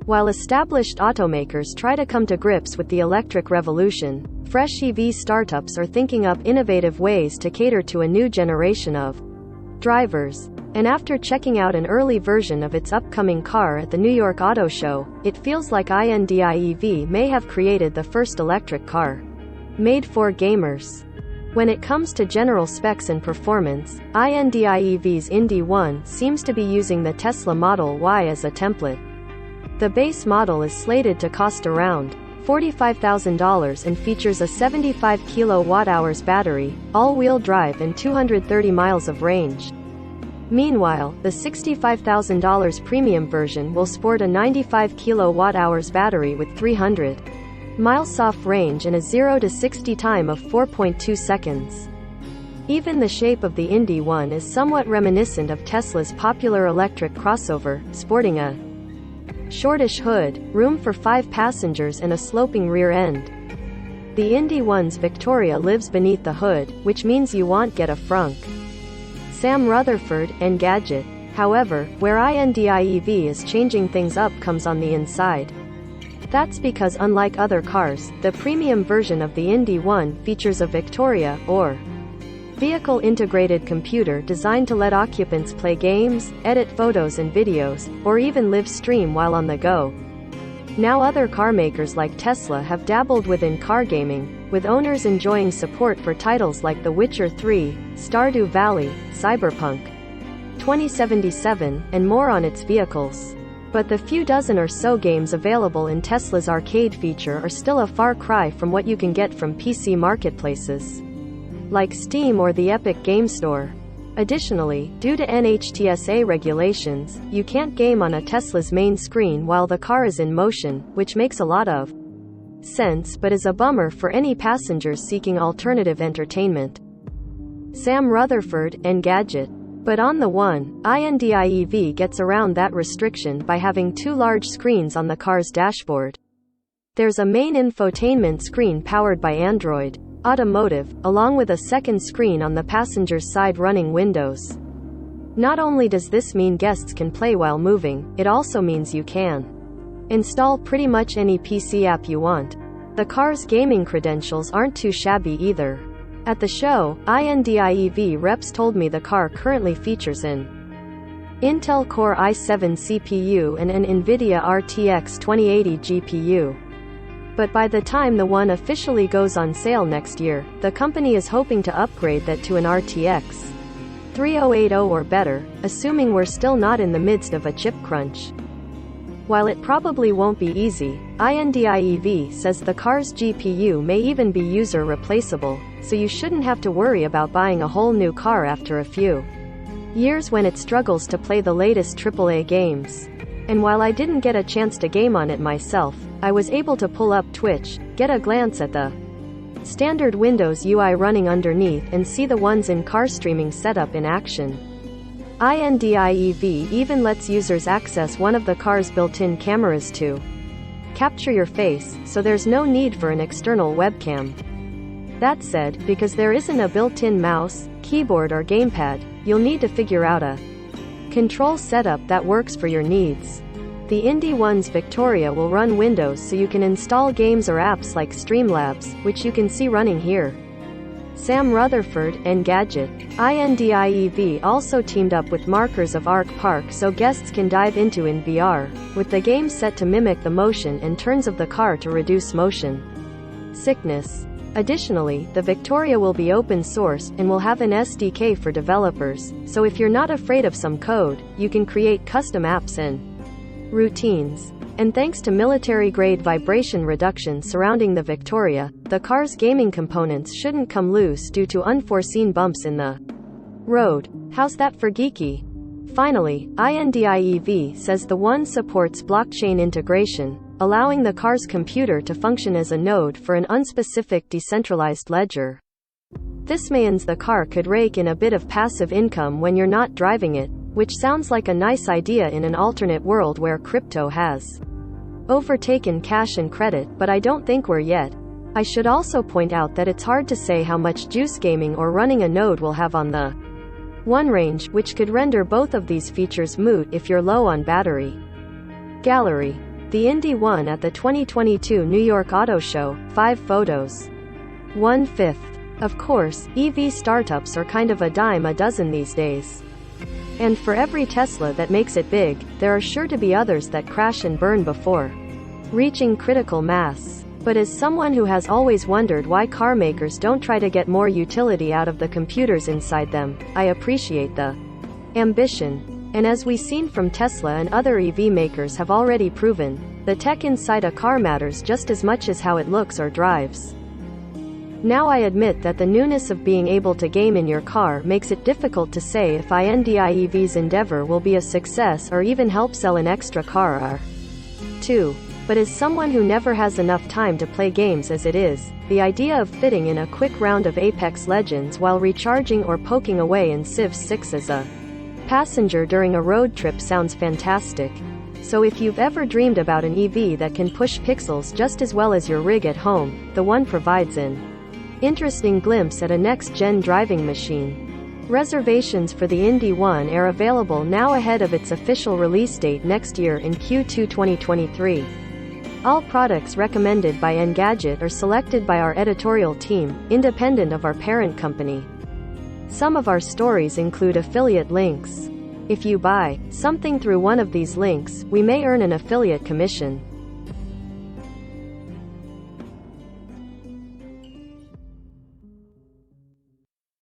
While established automakers try to come to grips with the electric revolution, fresh EV startups are thinking up innovative ways to cater to a new generation of drivers. And after checking out an early version of its upcoming car at the New York Auto Show, it feels like Indi EV may have created the first electric car made for gamers. When it comes to general specs and performance, Indi EV's Indi One seems to be using the Tesla Model Y as a template. The base model is slated to cost around $45,000 and features a 75 kWh battery, all-wheel drive and 230 miles of range. Meanwhile, the $65,000 premium version will sport a 95 kWh battery with 300 miles off range and a 0 to 60 time of 4.2 seconds. Even the shape of the Indi One is somewhat reminiscent of Tesla's popular electric crossover, sporting a shortish hood, room for 5 passengers and a sloping rear end. The Indi One's Victoria lives beneath the hood, which means you won't get a frunk. Sam Rutherford, Engadget. However, where Indi EV is changing things up comes on the inside. That's because unlike other cars, the premium version of the Indi One features a Victoria, or vehicle integrated computer designed to let occupants play games, edit photos and videos, or even live stream while on the go. Now other car makers like Tesla have dabbled within car gaming, with owners enjoying support for titles like The Witcher 3, Stardew Valley, Cyberpunk 2077, and more on its vehicles. But the few dozen or so games available in Tesla's arcade feature are still a far cry from what you can get from PC marketplaces like Steam or the Epic Game Store. Additionally, due to NHTSA regulations, you can't game on a Tesla's main screen while the car is in motion, which makes a lot of sense but is a bummer for any passengers seeking alternative entertainment. Sam Rutherford, Engadget. But on the One, Indi EV gets around that restriction by having 2 large screens on the car's dashboard. There's a main infotainment screen powered by Android Automotive, along with a second screen on the passenger's side running Windows. Not only does this mean guests can play while moving, it also means you can install pretty much any PC app you want. The car's gaming credentials aren't too shabby either. At the show, Indi EV reps told me the car currently features an Intel Core i7 CPU and an NVIDIA RTX 2080 GPU. But by the time the One officially goes on sale next year, the company is hoping to upgrade that to an RTX 3080 or better, assuming we're still not in the midst of a chip crunch. While it probably won't be easy, Indi EV says the car's GPU may even be user replaceable, so you shouldn't have to worry about buying a whole new car after a few years when it struggles to play the latest AAA games. And while I didn't get a chance to game on it myself, I was able to pull up Twitch, get a glance at the standard Windows UI running underneath and see the One's in-car streaming setup in action. Indi EV even lets users access one of the car's built-in cameras to capture your face, so there's no need for an external webcam. That said, because there isn't a built-in mouse, keyboard or gamepad, you'll need to figure out a control setup that works for your needs. The Indi One's Victoria will run Windows, so you can install games or apps like Streamlabs, which you can see running here. Sam Rutherford, Engadget. Indi EV also teamed up with Markers of Arc Park so guests can dive into in VR, with the game set to mimic the motion and turns of the car to reduce motion sickness. Additionally, the Victoria will be open source and will have an SDK for developers, so if you're not afraid of some code, you can create custom apps and routines. And thanks to military-grade vibration reduction surrounding the Victoria, the car's gaming components shouldn't come loose due to unforeseen bumps in the road. How's that for geeky? Finally, Indi EV says the One supports blockchain integration, allowing the car's computer to function as a node for an unspecific decentralized ledger. This means the car could rake in a bit of passive income when you're not driving it, which sounds like a nice idea in an alternate world where crypto has overtaken cash and credit, but I don't think we're yet. I should also point out that it's hard to say how much juice gaming or running a node will have on the One range, which could render both of these features moot if you're low on battery. Gallery. The Indi One at the 2022 New York Auto Show, 5 photos. 1/5. Of course, EV startups are kind of a dime a dozen these days. And for every Tesla that makes it big, there are sure to be others that crash and burn before reaching critical mass. But as someone who has always wondered why car makers don't try to get more utility out of the computers inside them, I appreciate the ambition. And as we've seen from Tesla and other EV makers have already proven, the tech inside a car matters just as much as how it looks or drives. Now I admit that the newness of being able to game in your car makes it difficult to say if INDIEV's endeavor will be a success or even help sell an extra car or two. But as someone who never has enough time to play games as it is, the idea of fitting in a quick round of Apex Legends while recharging or poking away in Civ 6 as a passenger during a road trip sounds fantastic. So if you've ever dreamed about an EV that can push pixels just as well as your rig at home, the One provides an interesting glimpse at a next-gen driving machine. Reservations for the Indi One are available now ahead of its official release date next year in Q2 2023. All products recommended by Engadget are selected by our editorial team, independent of our parent company. Some of our stories include affiliate links. If you buy something through one of these links, we may earn an affiliate commission.